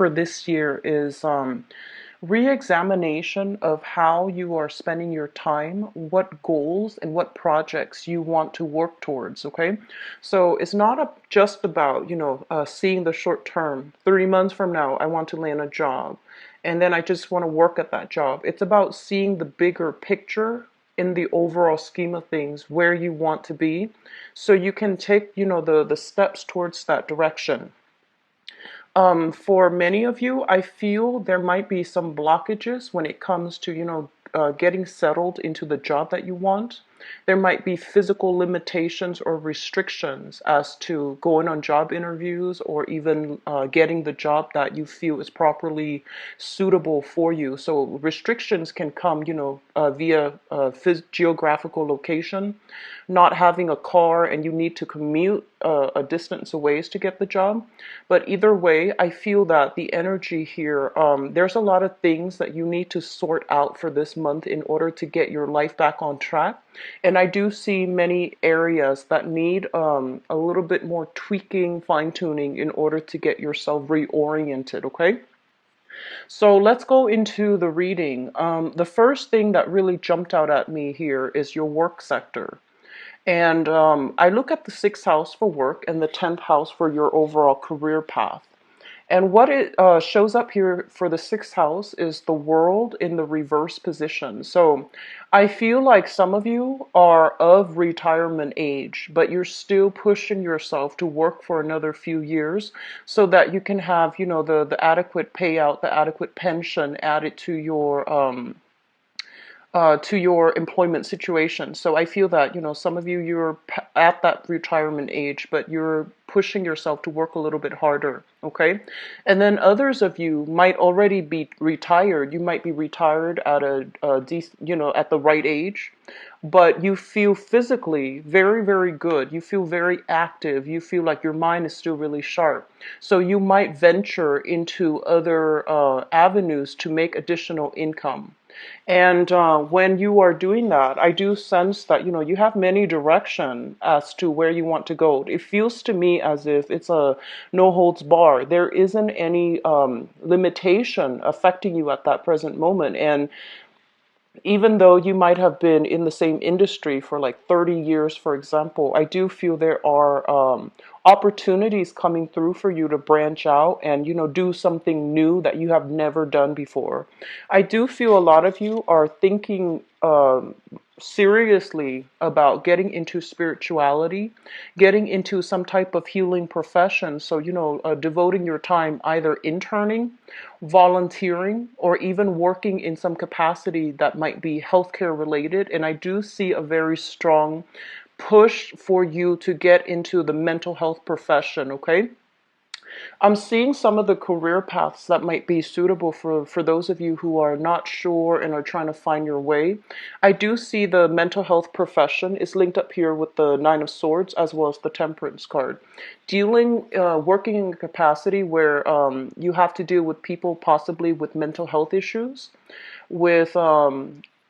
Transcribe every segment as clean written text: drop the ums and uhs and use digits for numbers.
for this year is re-examination of how you are spending your time, what goals and what projects you want to work towards. Okay, so it's not just about seeing the short term. 3 months from now, I want to land a job, and then I just want to work at that job. It's about seeing the bigger picture in the overall scheme of things, where you want to be, so you can take the steps towards that direction. For many of you, I feel there might be some blockages when it comes to, getting settled into the job that you want. There might be physical limitations or restrictions as to going on job interviews or even getting the job that you feel is properly suitable for you. So restrictions can come, via geographical location, not having a car and you need to commute a distance away to get the job. But either way, I feel that the energy here, there's a lot of things that you need to sort out for this month in order to get your life back on track. And I do see many areas that need a little bit more tweaking, fine tuning in order to get yourself reoriented, okay? So let's go into the reading. The first thing that really jumped out at me here is your work sector. And I look at the sixth house for work and the 10th house for your overall career path. And what it shows up here for the sixth house is the world in the reverse position. So I feel like some of you are of retirement age, but you're still pushing yourself to work for another few years so that you can have, the adequate payout, the adequate pension added to your employment situation. So I feel that, some of you, you're at that retirement age, but you're pushing yourself to work a little bit harder, okay? And then others of you might already be retired. You might be retired at at the right age, but you feel physically very, very good. You feel very active. You feel like your mind is still really sharp. So you might venture into other avenues to make additional income. And when you are doing that, I do sense that, you have many direction as to where you want to go. It feels to me as if it's a no holds bar. There isn't any limitation affecting you at that present moment. And even though you might have been in the same industry for like 30 years, for example, I do feel there are opportunities coming through for you to branch out and, do something new that you have never done before. I do feel a lot of you are thinking seriously about getting into spirituality, getting into some type of healing profession. So, devoting your time either interning, volunteering, or even working in some capacity that might be healthcare related. And I do see a very strong push for you to get into the mental health profession, okay? I'm seeing some of the career paths that might be suitable for those of you who are not sure and are trying to find your way. I do see the mental health profession is linked up here with the Nine of Swords as well as the Temperance card. Working in a capacity where you have to deal with people possibly with mental health issues, with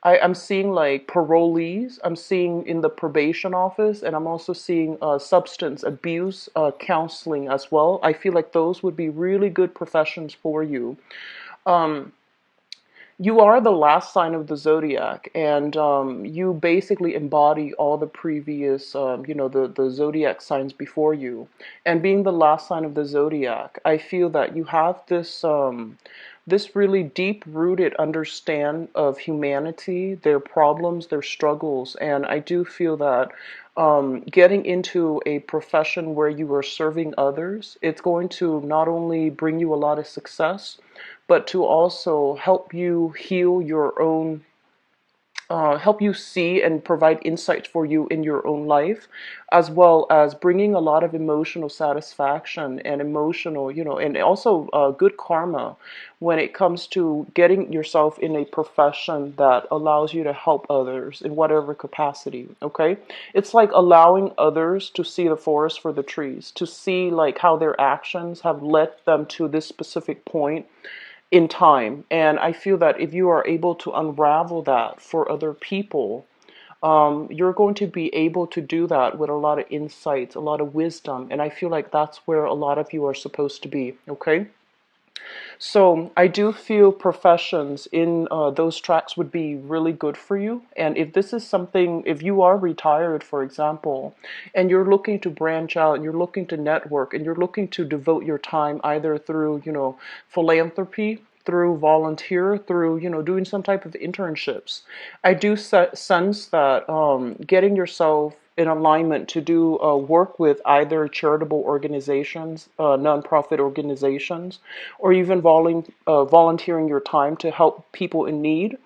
I'm seeing like parolees. I'm seeing in the probation office, and I'm also seeing substance abuse counseling as well. I feel like those would be really good professions for you. Um, you are the last sign of the zodiac, and you basically embody all the previous, the zodiac signs before you. And being the last sign of the zodiac, I feel that you have this really deep-rooted understand of humanity, their problems, their struggles, and I do feel that getting into a profession where you are serving others, it's going to not only bring you a lot of success, but to also help you heal your own, help you see and provide insights for you in your own life, as well as bringing a lot of emotional satisfaction and emotional, and also good karma when it comes to getting yourself in a profession that allows you to help others in whatever capacity, okay? It's like allowing others to see the forest for the trees, to see like how their actions have led them to this specific point in time. And I feel that if you are able to unravel that for other people, you're going to be able to do that with a lot of insights, a lot of wisdom. And I feel like that's where a lot of you are supposed to be, okay? So I do feel professions in those tracks would be really good for you. And if this is something, if you are retired, for example, and you're looking to branch out and you're looking to network and you're looking to devote your time either through, philanthropy, through volunteer, through, doing some type of internships, I do sense that getting yourself in alignment to do work with either charitable organizations, nonprofit organizations, or even volunteering your time to help people in need.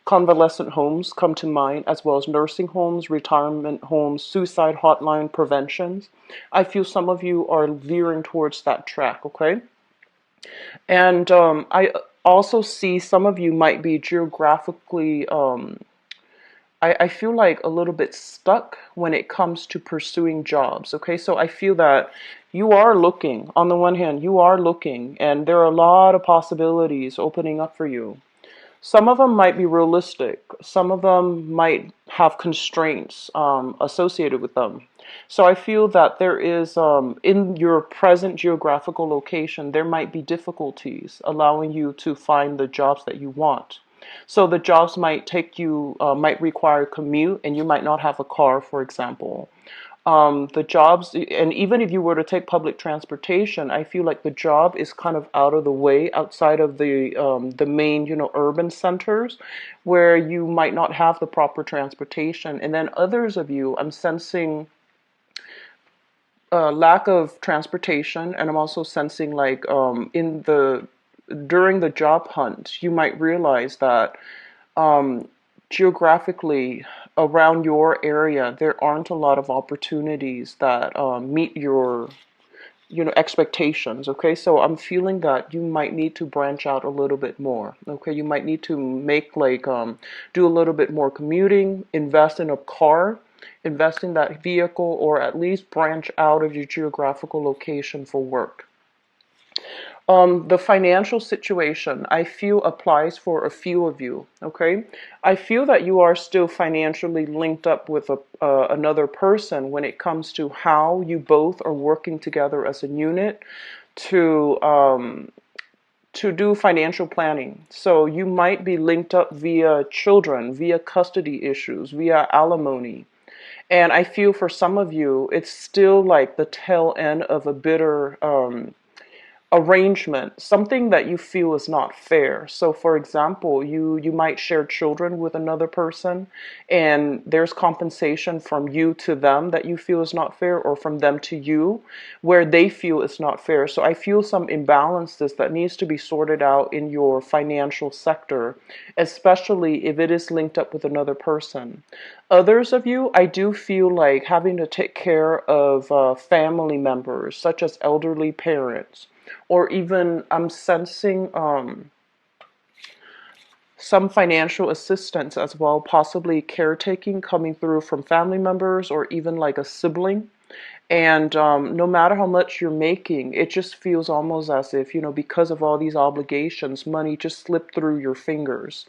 Convalescent homes come to mind, as well as nursing homes, retirement homes, suicide hotline preventions. I feel some of you are veering towards that track, okay? And I also see some of you might be geographically I feel like a little bit stuck when it comes to pursuing jobs. Okay, so I feel that you are looking, on the one hand, you are looking, and there are a lot of possibilities opening up for you. Some of them might be realistic, some of them might have constraints associated with them. So I feel that there is, in your present geographical location, there might be difficulties allowing you to find the jobs that you want. So the jobs might take you, might require commute, and you might not have a car, for example. The jobs, and even if you were to take public transportation, I feel like the job is kind of out of the way, outside of the main, urban centers, where you might not have the proper transportation. And then others of you, I'm sensing lack of transportation, and I'm also sensing like in the during the job hunt, you might realize that um, geographically around your area, there aren't a lot of opportunities that meet your expectations. Okay, so I'm feeling that you might need to branch out a little bit more. Okay, you might need to make like do a little bit more commuting, invest in a car, invest in that vehicle, or at least branch out of your geographical location for work. The financial situation, I feel, applies for a few of you, okay? I feel that you are still financially linked up with another person when it comes to how you both are working together as a unit to do financial planning. So you might be linked up via children, via custody issues, via alimony. And I feel for some of you, it's still like the tail end of a bitter arrangement, something that you feel is not fair. So for example, you might share children with another person, and there's compensation from you to them that you feel is not fair, or from them to you where they feel it's not fair. So I feel some imbalances that needs to be sorted out in your financial sector, especially if it is linked up with another person. Others of you, I do feel like having to take care of family members, such as elderly parents, or even I'm sensing some financial assistance as well, possibly caretaking coming through from family members or even like a sibling. And no matter how much you're making, it just feels almost as if, because of all these obligations, money just slipped through your fingers.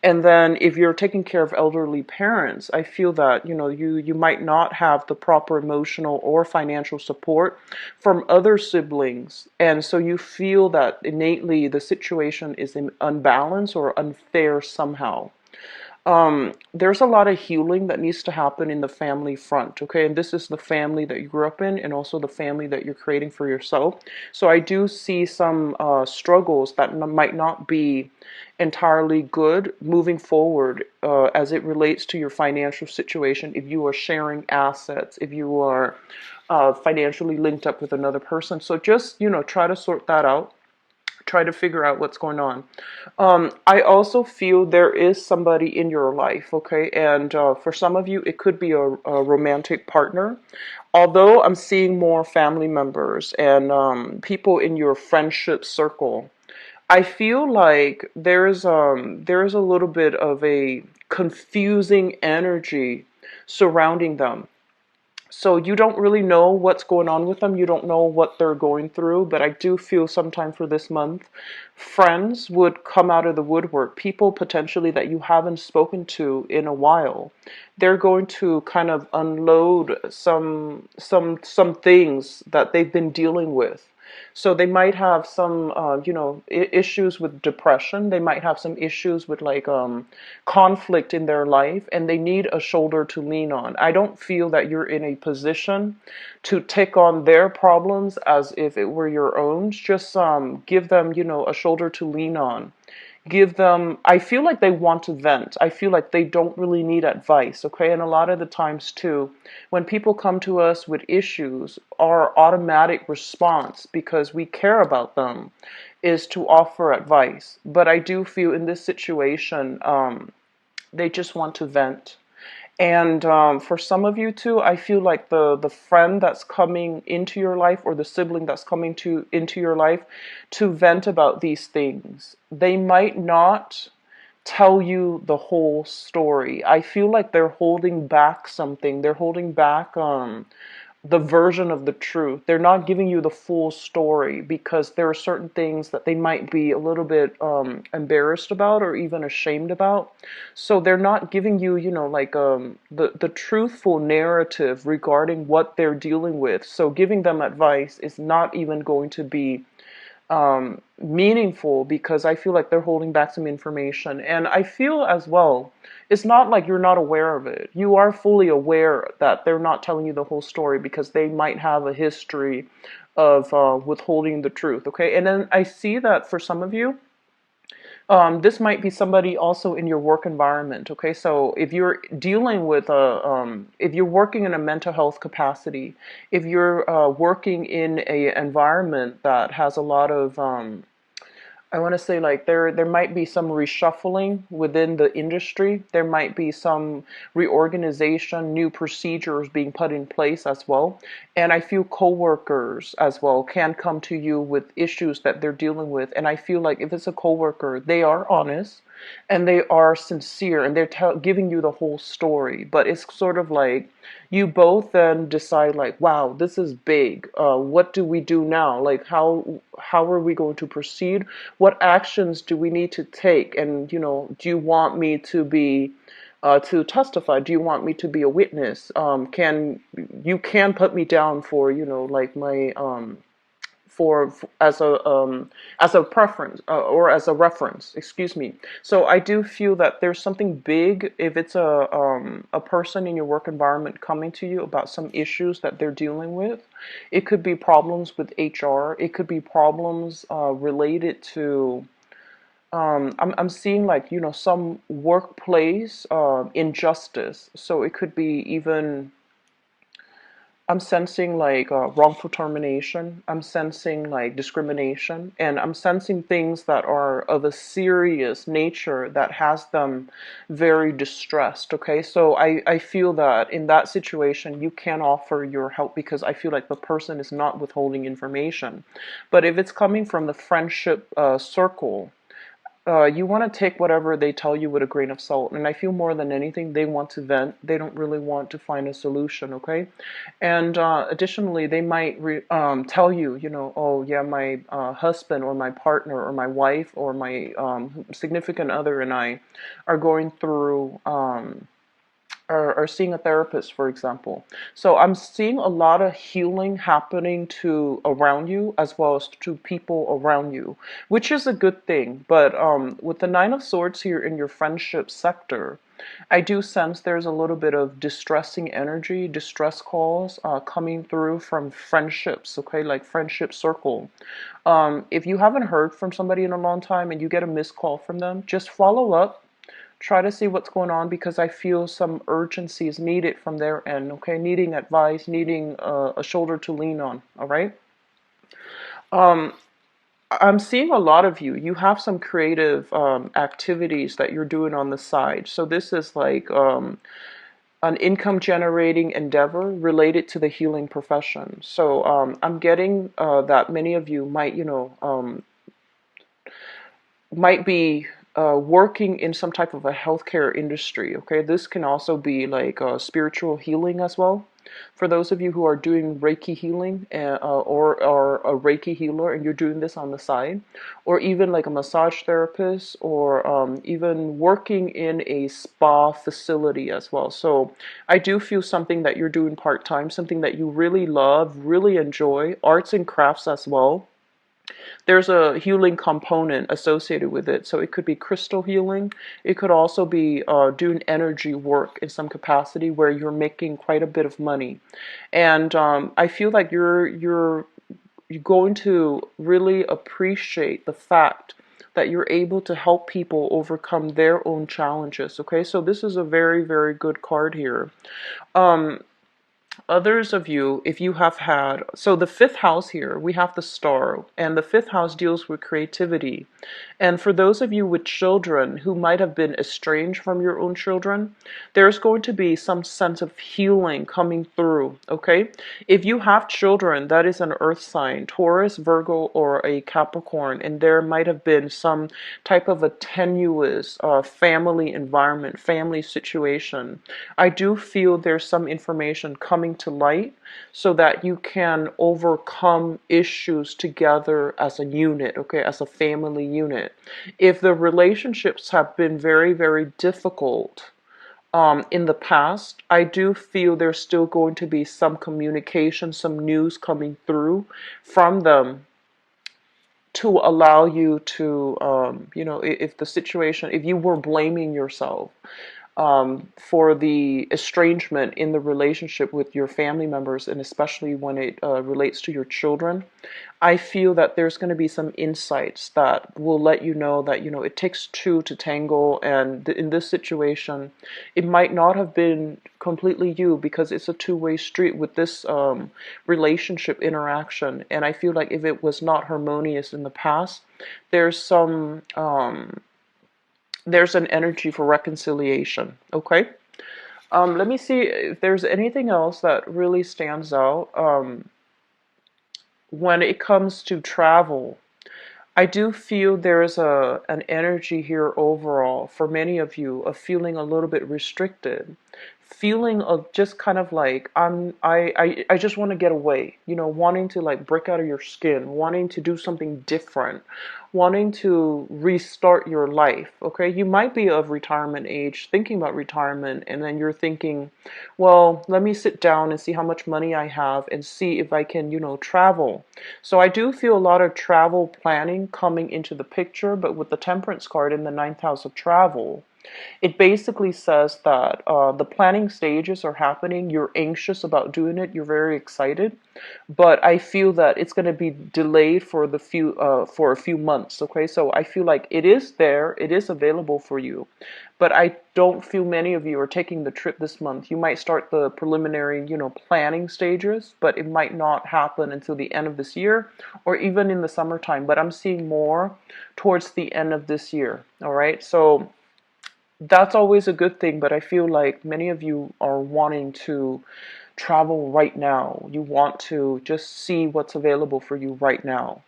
And then if you're taking care of elderly parents, I feel that, you might not have the proper emotional or financial support from other siblings. And so you feel that innately the situation is unbalanced or unfair somehow. There's a lot of healing that needs to happen in the family front, okay? And this is the family that you grew up in and also the family that you're creating for yourself. So I do see some struggles that might not be entirely good moving forward as it relates to your financial situation. If you are sharing assets, if you are financially linked up with another person. So just, try to sort that out, try to figure out what's going on. I also feel there is somebody in your life, okay? And for some of you, it could be a romantic partner. Although I'm seeing more family members and people in your friendship circle, I feel like there's a little bit of a confusing energy surrounding them. So you don't really know what's going on with them. You don't know what they're going through. But I do feel sometime for this month, friends would come out of the woodwork. People potentially that you haven't spoken to in a while. They're going to kind of unload some things that they've been dealing with. So they might have some, issues with depression. They might have some issues with like conflict in their life, and they need a shoulder to lean on. I don't feel that you're in a position to take on their problems as if it were your own. Just give them, a shoulder to lean on. Give them, I feel like they want to vent. I feel like they don't really need advice, okay? And a lot of the times too, when people come to us with issues, our automatic response, because we care about them, is to offer advice. But I do feel in this situation, they just want to vent. And for some of you too, I feel like the friend that's coming into your life, or the sibling that's coming to into your life to vent about these things, they might not tell you the whole story. I feel like they're holding back something. They're holding back the version of the truth. They're not giving you the full story because there are certain things that they might be a little bit embarrassed about or even ashamed about. So they're not giving you, like the truthful narrative regarding what they're dealing with. So giving them advice is not even going to be meaningful because I feel like they're holding back some information. And I feel as well, it's not like you're not aware of it. You are fully aware that they're not telling you the whole story because they might have a history of withholding the truth. Okay. And then I see that for some of you, this might be somebody also in your work environment. Okay, so if you're dealing with if you're working in a mental health capacity, if you're working in a environment that has a lot of I want to say like there might be some reshuffling within the industry. There might be some reorganization, new procedures being put in place as well. And I feel coworkers as well can come to you with issues that they're dealing with. And I feel like if it's a coworker, they are honest and they are sincere and they're giving you the whole story. But it's sort of like you both then decide like, wow, this is big. What do we do now? Like how are we going to proceed? What actions do we need to take? And do you want me to testify? Do you want me to be a witness? Can you can put me down for like my as a preference or as a reference, excuse me. So I do feel that there's something big if it's a person in your work environment coming to you about some issues that they're dealing with. It could be problems with HR. It could be problems related to I'm seeing like some workplace injustice. So it could be even I'm sensing like wrongful termination. I'm sensing like discrimination, and I'm sensing things that are of a serious nature that has them very distressed. Okay, so I feel that in that situation, you can offer your help because I feel like the person is not withholding information. But if it's coming from the friendship circle, you want to take whatever they tell you with a grain of salt. And I feel more than anything, they want to vent. They don't really want to find a solution, okay? And additionally, they might tell you, oh, yeah, my husband or my partner or my wife or my significant other and I are going through are seeing a therapist, for example. So I'm seeing a lot of healing happening to around you as well as to people around you, which is a good thing. But with the Nine of Swords here in your friendship sector, I do sense there's a little bit of distressing energy, distress calls coming through from friendships, okay, like friendship circle. If you haven't heard from somebody in a long time and you get a missed call from them, just follow up. Try to see what's going on because I feel some urgency is needed from their end, okay? Needing advice, needing a shoulder to lean on, all right? Um, I'm seeing a lot of you. You have some creative activities that you're doing on the side. So this is like an income generating endeavor related to the healing profession. So I'm getting that many of you might, might be working in some type of a healthcare industry. Okay, this can also be like spiritual healing as well. For those of you who are doing Reiki healing or are a Reiki healer and you're doing this on the side, or even like a massage therapist, or even working in a spa facility as well. So I do feel something that you're doing part-time, something that you really love, really enjoy, arts and crafts as well. There's a healing component associated with it. So it could be crystal healing. It could also be doing energy work in some capacity where you're making quite a bit of money. And I feel like you're going to really appreciate the fact that you're able to help people overcome their own challenges. Okay, so this is a very, very good card here. Um, Others of you, if you have had, so the fifth house here, we have the star, and the fifth house deals with creativity. And for those of you with children who might have been estranged from your own children, there's going to be some sense of healing coming through, okay? If you have children, that is an earth sign, Taurus, Virgo, or a Capricorn, and there might have been some type of a tenuous family environment, family situation, I do feel there's some information coming to light so that you can overcome issues together as a unit, okay, as a family unit. If the relationships have been very, very difficult in the past, I do feel there's still going to be some communication, some news coming through from them to allow you to, if the situation, if you were blaming yourself for the estrangement in the relationship with your family members, and especially when it relates to your children, I feel that there's going to be some insights that will let you know that, it takes two to tango, and in this situation, it might not have been completely you because it's a two-way street with this relationship interaction. And I feel like if it was not harmonious in the past, there's some there's an energy for reconciliation. Okay. Let me see if there's anything else that really stands out. When it comes to travel, I do feel there is an energy here overall for many of you of feeling a little bit restricted, feeling of just kind of like I just want to get away, wanting to like break out of your skin, wanting to do something different, wanting to restart your life. Okay, you might be of retirement age, thinking about retirement, and then you're thinking, well, let me sit down and see how much money I have and see if I can, travel. So I do feel a lot of travel planning coming into the picture, but with the Temperance card in the ninth house of travel, it basically says that the planning stages are happening. You're anxious about doing it. You're very excited, but I feel that it's going to be delayed for for a few months. Okay, so I feel like it is there. It is available for you, but I don't feel many of you are taking the trip this month. You might start the preliminary, planning stages, but it might not happen until the end of this year or even in the summertime. But I'm seeing more towards the end of this year. All right, so that's always a good thing, but I feel like many of you are wanting to travel right now. You want to just see what's available for you right now.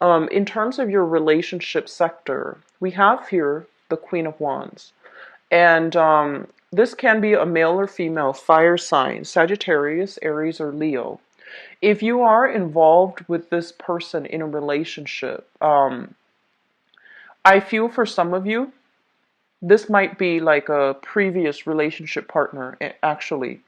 In terms of your relationship sector, we have here the Queen of Wands. And this can be a male or female fire sign, Sagittarius, Aries, or Leo. If you are involved with this person in a relationship, I feel for some of you, this might be like a previous relationship partner, actually.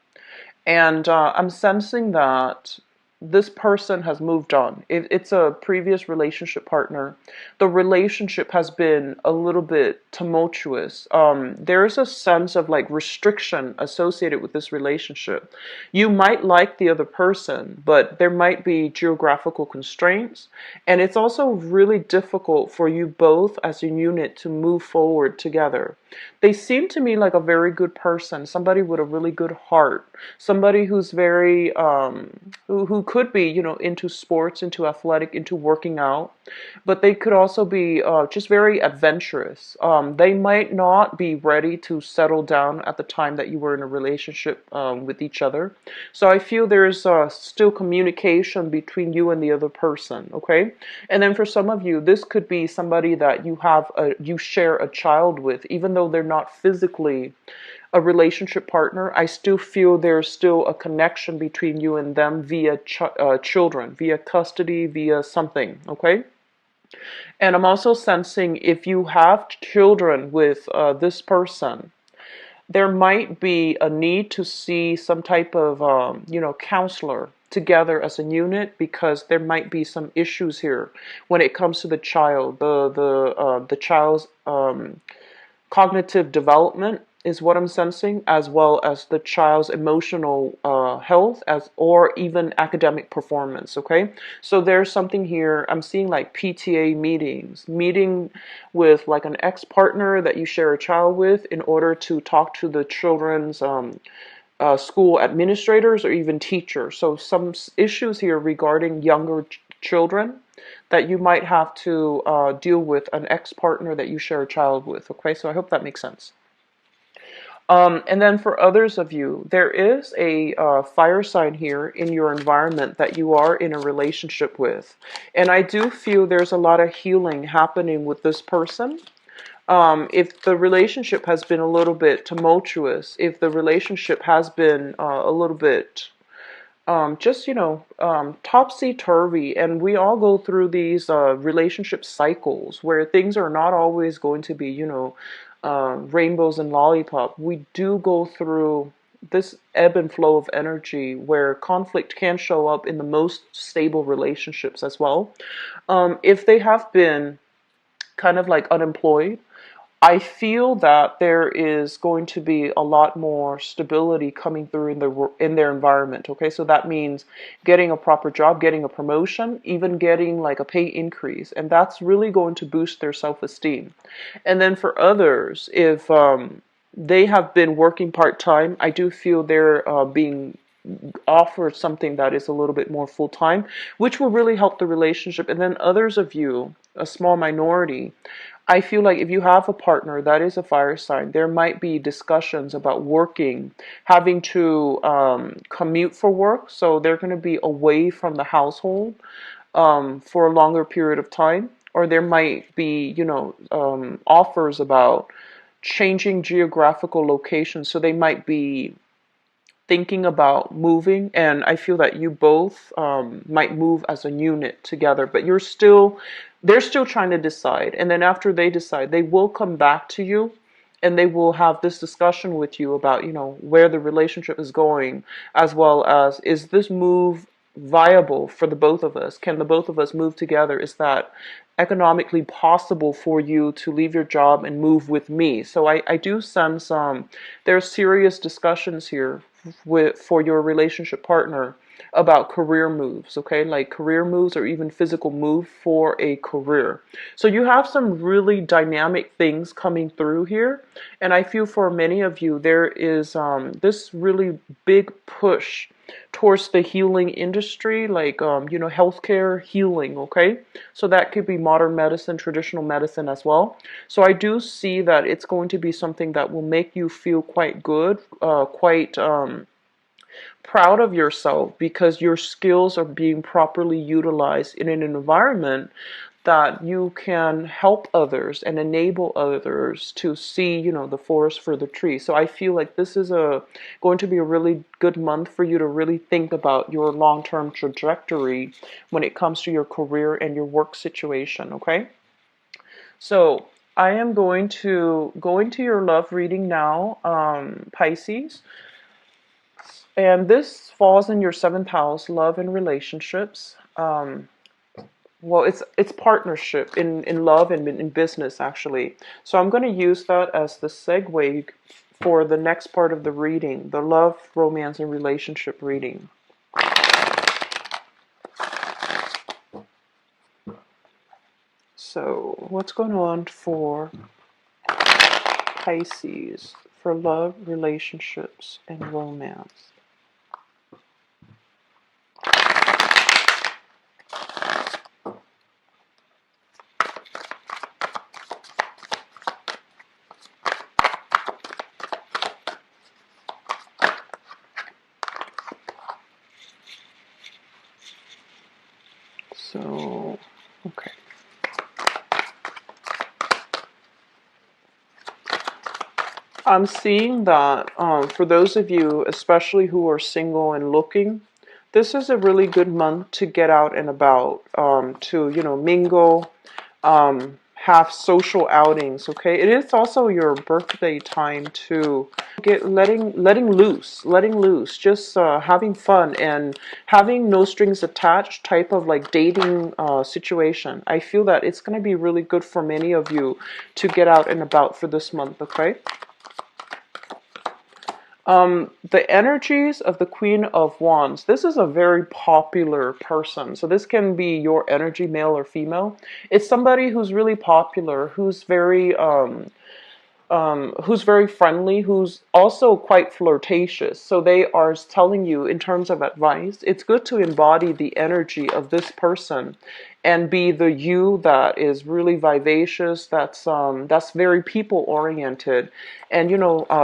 And I'm sensing that this person has moved on. It's a previous relationship partner. The relationship has been a little bit tumultuous. There's a sense of like restriction associated with this relationship. You might like the other person, but there might be geographical constraints. And it's also really difficult for you both as a unit to move forward together. They seem to me like a very good person, somebody with a really good heart, somebody who's very, who could be, into sports, into athletic, into working out, but they could also be just very adventurous. They might not be ready to settle down at the time that you were in a relationship with each other. So I feel there's still communication between you and the other person, okay? And then for some of you, this could be somebody that you share a child with, even though they're not physically a relationship partner, I still feel there's still a connection between you and them via children, via custody, via something, okay? And I'm also sensing if you have children with this person, there might be a need to see some type of, counselor together as a unit, because there might be some issues here when it comes to the child, the child's cognitive development is what I'm sensing, as well as the child's emotional health, as or even academic performance. Okay, so there's something here. I'm seeing like PTA meetings, meeting with like an ex-partner that you share a child with, in order to talk to the children's school administrators or even teachers. So some issues here regarding younger children that you might have to deal with an ex-partner that you share a child with. Okay, so I hope that makes sense. And then for others of you, there is a fire sign here in your environment that you are in a relationship with. And I do feel there's a lot of healing happening with this person. If the relationship has been a little bit tumultuous, if the relationship has been a little bit just, topsy-turvy, and we all go through these relationship cycles where things are not always going to be, rainbows and lollipop. We do go through this ebb and flow of energy where conflict can show up in the most stable relationships as well. If they have been kind of like unemployed, I feel that there is going to be a lot more stability coming through in their environment. Okay, so that means getting a proper job, getting a promotion, even getting like a pay increase, and that's really going to boost their self-esteem. And then for others, if they have been working part-time, I do feel they're being offered something that is a little bit more full-time, which will really help the relationship. And then others of you, a small minority, I feel like if you have a partner that is a fire sign, there might be discussions about working, having to commute for work. So they're going to be away from the household for a longer period of time. Or there might be, offers about changing geographical locations. So they might be thinking about moving, and I feel that you both might move as a unit together, but they're still trying to decide. And then after they decide, they will come back to you and they will have this discussion with you about, where the relationship is going, as well as, is this move viable for the both of us? Can the both of us move together? Is that economically possible for you to leave your job and move with me? So I do sense there's serious discussions here for your relationship partner about career moves, okay? Like career moves or even physical move for a career. So you have some really dynamic things coming through here. And I feel for many of you, there is this really big push towards the healing industry, like, healthcare healing, okay? So that could be modern medicine, traditional medicine as well. So I do see that it's going to be something that will make you feel quite good, quite proud of yourself, because your skills are being properly utilized in an environment that you can help others and enable others to see, the forest for the trees. So I feel like this is going to be a really good month for you to really think about your long-term trajectory when it comes to your career and your work situation, okay? So I am going to go into your love reading now, Pisces. And this falls in your seventh house, love and relationships. Well, it's partnership in love and in business, actually. So I'm going to use that as the segue for the next part of the reading, the love, romance, and relationship reading. So what's going on for Pisces for love, relationships, and romance? So, okay. I'm seeing that for those of you, especially who are single and looking, this is a really good month to get out and about, to, mingle, have social outings, okay? It is also your birthday time to get letting loose, just having fun and having no strings attached type of like dating situation. I feel that it's going to be really good for many of you to get out and about for this month, okay? The energies of the Queen of Wands. This is a very popular person. So this can be your energy, male or female. It's somebody who's really popular, who's very friendly, who's also quite flirtatious. So they are telling you in terms of advice, it's good to embody the energy of this person and be the you that is really vivacious, that's very people oriented, and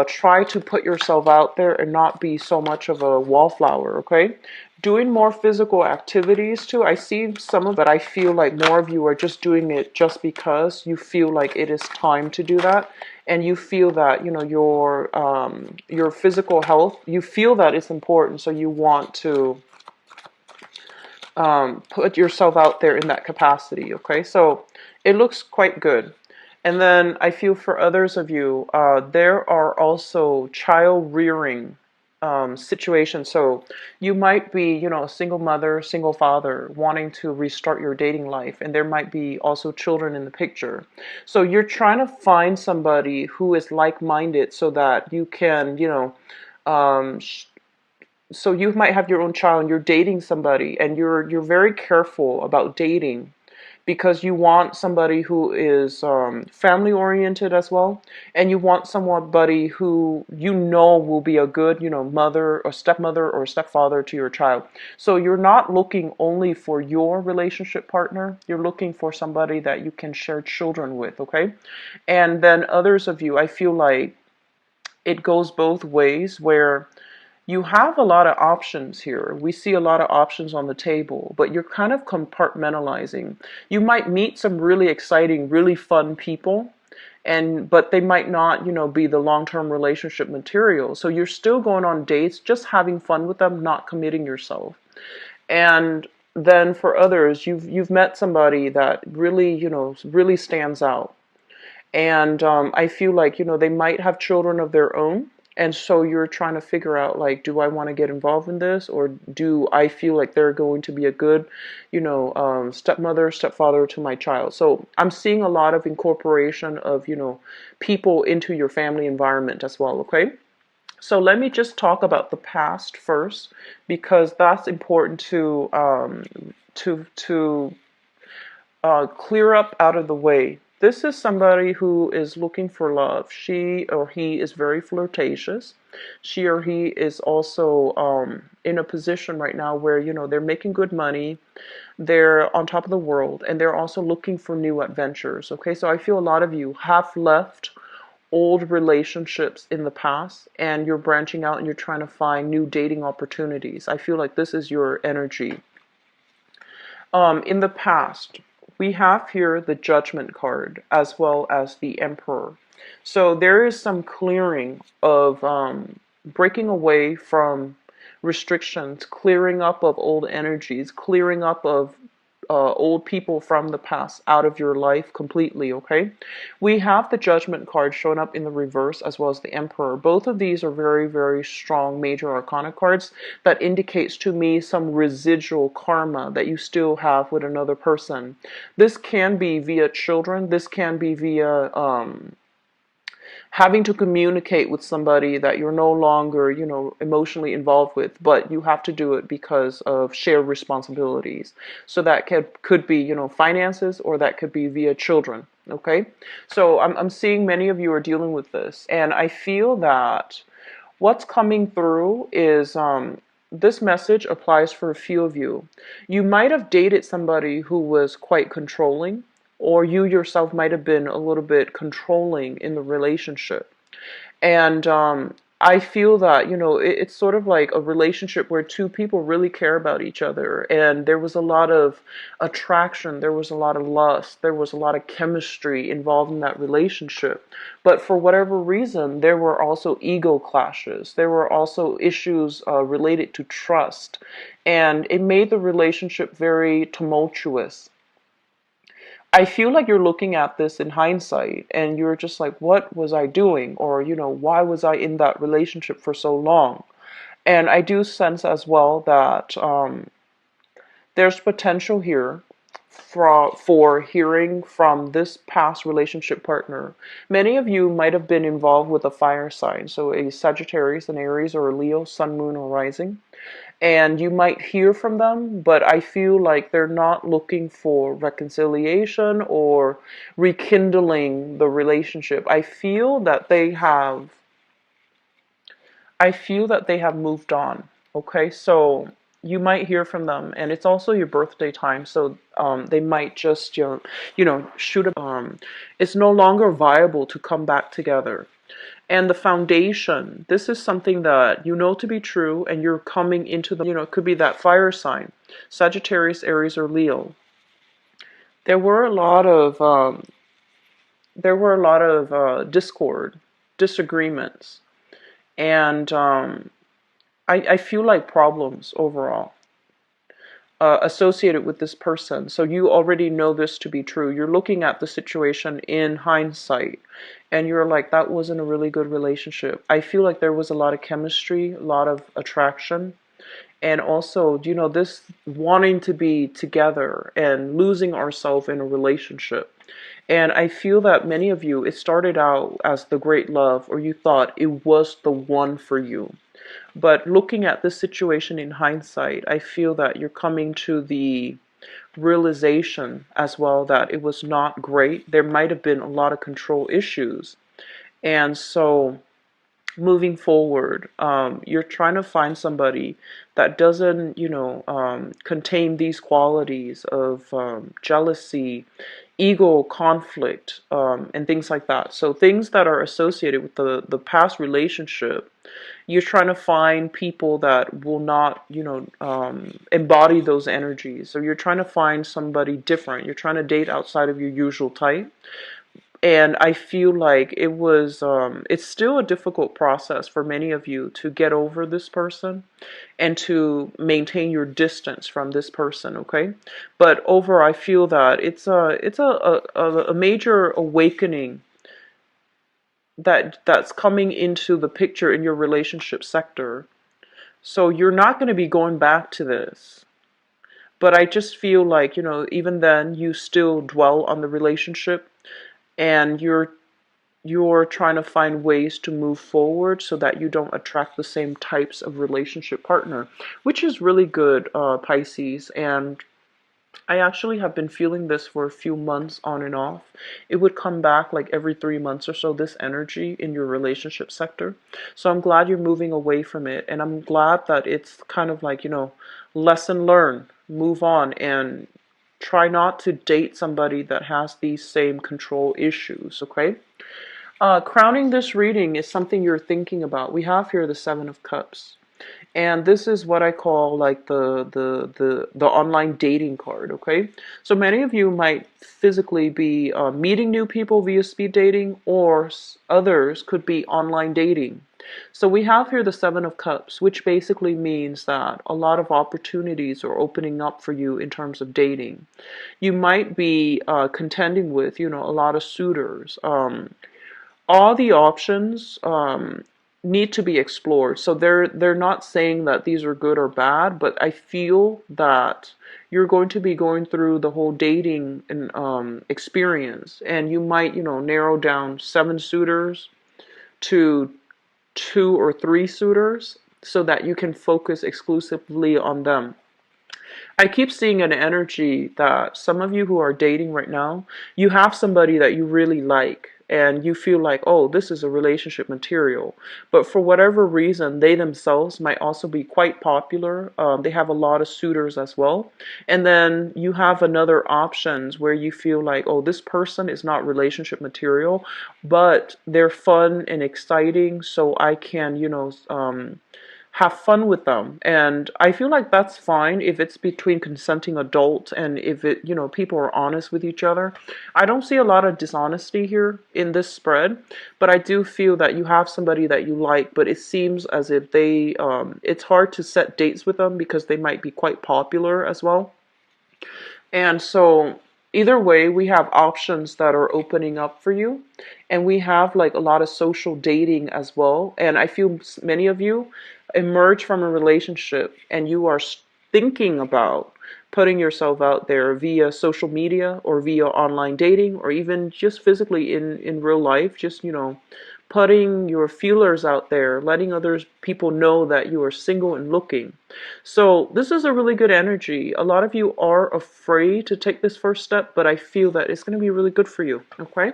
try to put yourself out there and not be so much of a wallflower, okay? Doing more physical activities too. I see some of it. I feel like more of you are just doing it just because you feel like it is time to do that, and you feel that your physical health. You feel that it's important, so you want to put yourself out there in that capacity. Okay, so it looks quite good. And then I feel for others of you, there are also child rearing situations. So you might be, a single mother, single father, wanting to restart your dating life, and there might be also children in the picture. So you're trying to find somebody who is like-minded so that you can, um, so you might have your own child and you're dating somebody, and you're very careful about dating because you want somebody who is family oriented as well, and you want somebody who will be a good mother or stepfather to your child. So you're not looking only for your relationship partner, you're looking for somebody that you can share children with, okay? And then others of you, I feel like it goes both ways, where you have a lot of options here. We see a lot of options on the table, but you're kind of compartmentalizing. You might meet some really exciting, really fun people, but they might not, be the long-term relationship material. So you're still going on dates, just having fun with them, not committing yourself. And then for others, you've met somebody that really, really stands out. And I feel like, they might have children of their own. And so you're trying to figure out, like, do I want to get involved in this? Or do I feel like they're going to be a good, stepmother, stepfather to my child? So I'm seeing a lot of incorporation of, people into your family environment as well, okay? So let me just talk about the past first, because that's important to clear up out of the way. This is somebody who is looking for love. She or he is very flirtatious. She or he is also in a position right now where, they're making good money. They're on top of the world, and they're also looking for new adventures. Okay, so I feel a lot of you have left old relationships in the past, and you're branching out and you're trying to find new dating opportunities. I feel like this is your energy. In the past, we have here the Judgment card as well as the Emperor. So there is some clearing of breaking away from restrictions, clearing up of old energies, clearing up of old people from the past out of your life completely, okay? We have the Judgment card showing up in the reverse as well as the Emperor. Both of these are very, very strong major arcana cards that indicates to me some residual karma that you still have with another person. This can be via children. This can be via having to communicate with somebody that you're no longer, emotionally involved with, but you have to do it because of shared responsibilities. So that could be, finances, or that could be via children. Okay, so I'm seeing many of you are dealing with this, and I feel that what's coming through is this message applies for a few of you. You might have dated somebody who was quite controlling, or you yourself might have been a little bit controlling in the relationship. And I feel that, it's sort of like a relationship where two people really care about each other. And there was a lot of attraction, there was a lot of lust, there was a lot of chemistry involved in that relationship. But for whatever reason, there were also ego clashes. There were also issues related to trust. And it made the relationship very tumultuous. I feel like you're looking at this in hindsight and you're just like, what was I doing? Or, why was I in that relationship for so long? And I do sense as well that there's potential here for hearing from this past relationship partner. Many of you might have been involved with a fire sign, so a Sagittarius, an Aries, or a Leo, Sun, Moon, or Rising, and you might hear from them, but I feel like they're not looking for reconciliation or rekindling the relationship. I feel that they have moved on. Okay, so you might hear from them, and it's also your birthday time, so they might just shoot a it's no longer viable to come back together. And the foundation, this is something that you know to be true, and you're coming into it could be that fire sign, Sagittarius, Aries, or Leo. There were a lot of discord, disagreements, and I feel like problems overall associated with this person. So you already know this to be true. You're looking at the situation in hindsight and you're like, that wasn't a really good relationship. I feel like there was a lot of chemistry, a lot of attraction, and also, this wanting to be together and losing ourselves in a relationship. And I feel that many of you, it started out as the great love, or you thought it was the one for you. But looking at this situation in hindsight, I feel that you're coming to the realization as well that it was not great. There might have been a lot of control issues. And so moving forward, you're trying to find somebody that doesn't, contain these qualities of jealousy, ego, conflict, and things like that. So things that are associated with the past relationship, you're trying to find people that will not, embody those energies. So you're trying to find somebody different. You're trying to date outside of your usual type. And I feel like it's still a difficult process for many of you to get over this person and to maintain your distance from this person, okay? But I feel that it's a major awakening that's coming into the picture in your relationship sector. So you're not going to be going back to this. But I just feel like, even then you still dwell on the relationship and you're trying to find ways to move forward so that you don't attract the same types of relationship partner, which is really good, Pisces. And I actually have been feeling this for a few months on and off. It would come back like every 3 months or so, this energy in your relationship sector. So I'm glad you're moving away from it. And I'm glad that it's kind of like, lesson learned, move on, and try not to date somebody that has these same control issues, okay? Crowning this reading is something you're thinking about. We have here the Seven of Cups. And this is what I call like the online dating card, okay? So many of you might physically be meeting new people via speed dating, or others could be online dating. So we have here the Seven of Cups, which basically means that a lot of opportunities are opening up for you in terms of dating. You might be contending with, a lot of suitors. All the options need to be explored. So they're not saying that these are good or bad, but I feel that you're going to be going through the whole dating and experience, and you might narrow down 7 suitors to 2 or 3 suitors so that you can focus exclusively on them. I keep seeing an energy that some of you who are dating right now, you have somebody that you really like. and you feel like, oh, this is a relationship material. But for whatever reason, they themselves might also be quite popular. They have a lot of suitors as well. And then you have another options where you feel like, oh, this person is not relationship material, but they're fun and exciting, so I can, have fun with them. And I feel like that's fine if it's between consenting adults and if people are honest with each other. I don't see a lot of dishonesty here in this spread, but I do feel that you have somebody that you like, but it seems as if it's hard to set dates with them because they might be quite popular as well. And so either way, we have options that are opening up for you. And we have like a lot of social dating as well. And I feel many of you emerge from a relationship and you are thinking about putting yourself out there via social media or via online dating or even just physically in real life, just, putting your feelers out there, letting other people know that you are single and looking. So this is a really good energy. A lot of you are afraid to take this first step, but I feel that it's going to be really good for you. Okay?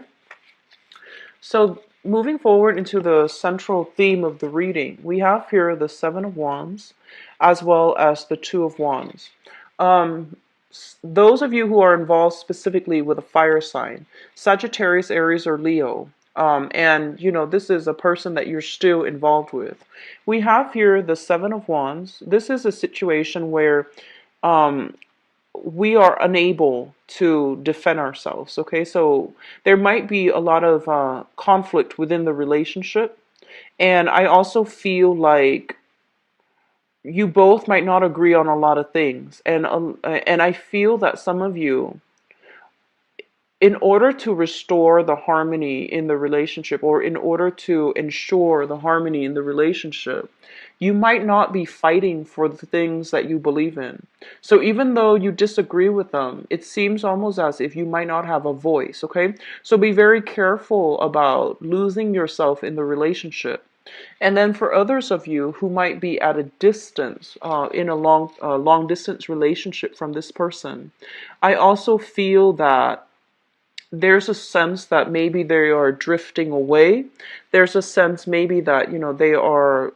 So moving forward into the central theme of the reading, we have here the Seven of Wands as well as the Two of Wands. Those of you who are involved specifically with a fire sign, Sagittarius, Aries, or Leo, and this is a person that you're still involved with. We have here the Seven of Wands. This is a situation where um, we are unable to defend ourselves. Okay, so there might be a lot of conflict within the relationship, and I also feel like you both might not agree on a lot of things, and I feel that some of you, in order to restore the harmony in the relationship, or in order to ensure the harmony in the relationship, you might not be fighting for the things that you believe in. So even though you disagree with them, it seems almost as if you might not have a voice, okay? So be very careful about losing yourself in the relationship. And then for others of you who might be at a distance, in a long distance relationship from this person, I also feel that there's a sense that maybe they are drifting away. There's a sense maybe that, they are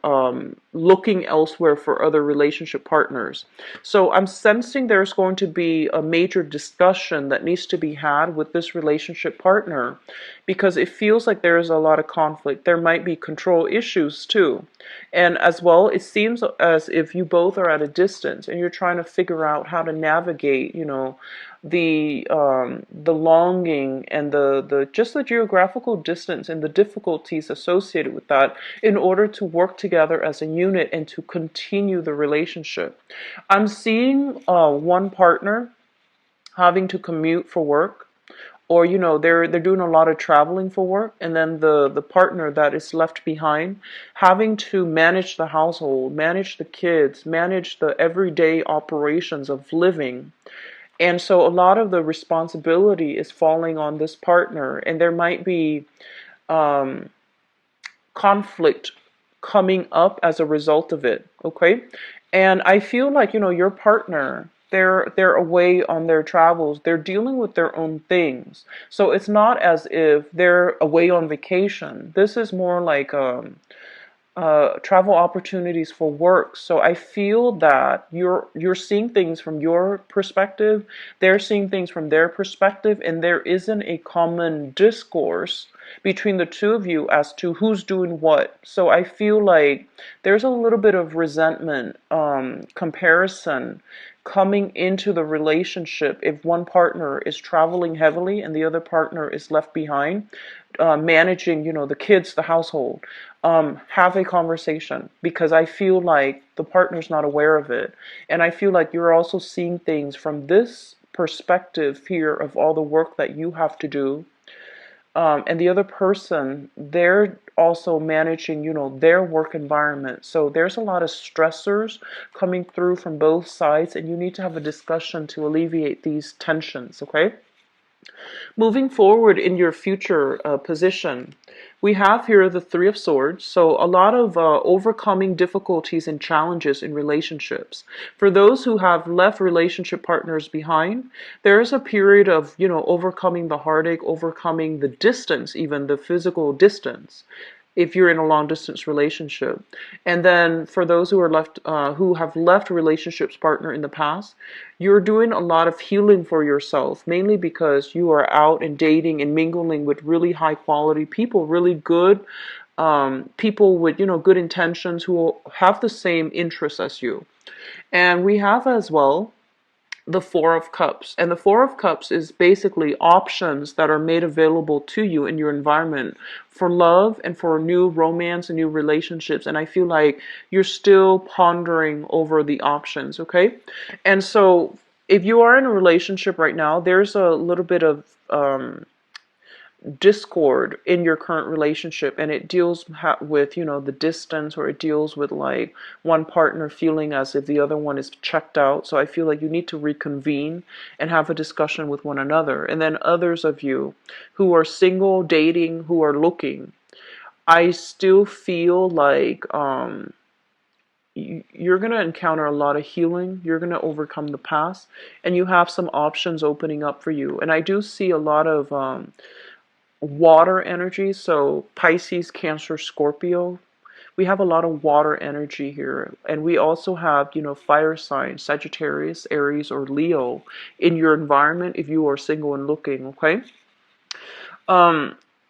looking elsewhere for other relationship partners. So I'm sensing there's going to be a major discussion that needs to be had with this relationship partner because it feels like there's a lot of conflict. There might be control issues too. And as well, it seems as if you both are at a distance and you're trying to figure out how to navigate, the longing and the just the geographical distance and the difficulties associated with that in order to work together as a unit and to continue the relationship. I'm seeing one partner having to commute for work, or they're doing a lot of traveling for work, and then the partner that is left behind having to manage the household, manage the kids, manage the everyday operations of living. And so a lot of the responsibility is falling on this partner, and there might be um, conflict coming up as a result of it. Okay, and I feel like your partner. They're away on their travels. They're dealing with their own things. So it's not as if they're away on vacation. This is more like travel opportunities for work. So I feel that you're seeing things from your perspective, they're seeing things from their perspective, and there isn't a common discourse between the two of you as to who's doing what. So I feel like there's a little bit of resentment, comparison coming into the relationship if one partner is traveling heavily and the other partner is left behind, managing, the kids, the household. Have a conversation, because I feel like the partner's not aware of it. And I feel like you're also seeing things from this perspective here of all the work that you have to do. And the other person, they're also managing, their work environment. So there's a lot of stressors coming through from both sides, and you need to have a discussion to alleviate these tensions, okay? Moving forward in your future position, we have here the Three of Swords. So a lot of overcoming difficulties and challenges in relationships. For those who have left relationship partners behind, there is a period of, overcoming the heartache, overcoming the distance, even the physical distance, if you're in a long distance relationship. And then for those who are left, who have left relationships partner in the past, you're doing a lot of healing for yourself, mainly because you are out and dating and mingling with really high quality people, really good people with, good intentions who have the same interests as you. And we have as well the Four of Cups. And the Four of Cups is basically options that are made available to you in your environment for love and for new romance and new relationships. And I feel like you're still pondering over the options, okay? And so if you are in a relationship right now, there's a little bit of discord in your current relationship, and it deals with the distance, or it deals with like one partner feeling as if the other one is checked out. So I feel like you need to reconvene and have a discussion with one another. And then others of you who are single, dating, who are looking, I still feel like you're going to encounter a lot of healing. You're going to overcome the past, and you have some options opening up for you. And I do see a lot of water energy. So Pisces, Cancer, Scorpio. We have a lot of water energy here. And we also have, fire signs, Sagittarius, Aries, or Leo in your environment if you are single and looking, okay?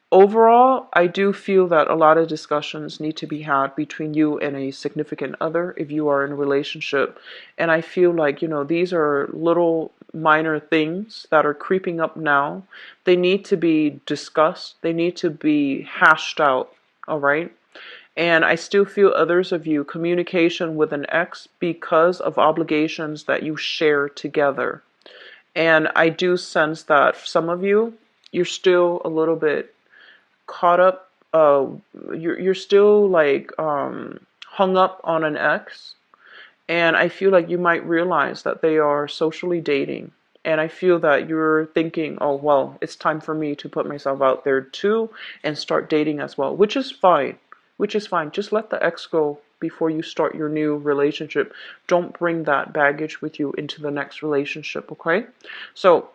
Overall, I do feel that a lot of discussions need to be had between you and a significant other if you are in a relationship. And I feel like, these are little minor things that are creeping up now. They need to be discussed. They need to be hashed out, all right? And I still feel others of you communication with an ex because of obligations that you share together. And I do sense that some of you, you're still a little bit caught up. You're still like hung up on an ex, and I feel like you might realize that they are socially dating. And I feel that you're thinking, oh well, it's time for me to put myself out there too and start dating as well, which is fine. Which is fine. Just let the ex go before you start your new relationship. Don't bring that baggage with you into the next relationship, okay? So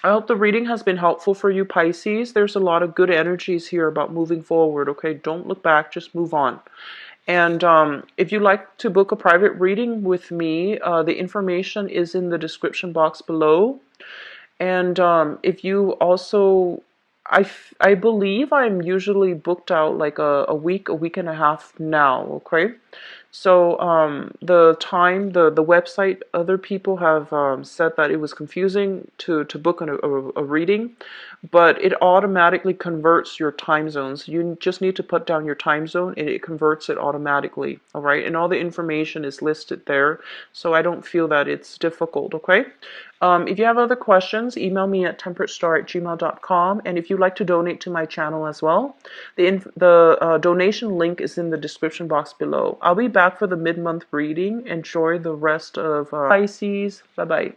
I hope the reading has been helpful for you, Pisces. There's a lot of good energies here about moving forward, okay? Don't look back, just move on. And if you'd like to book a private reading with me, the information is in the description box below. And if you also, I believe I'm usually booked out like a week and a half now, okay? So the time, the website, other people have said that it was confusing to book a reading, but it automatically converts your time zones. You just need to put down your time zone and it converts it automatically, all right? And all the information is listed there, so I don't feel that it's difficult, okay? If you have other questions, email me at temperatestar@gmail.com. And if you'd like to donate to my channel as well, the donation link is in the description box below. I'll be back for the mid-month reading. Enjoy the rest of Pisces. Bye-bye.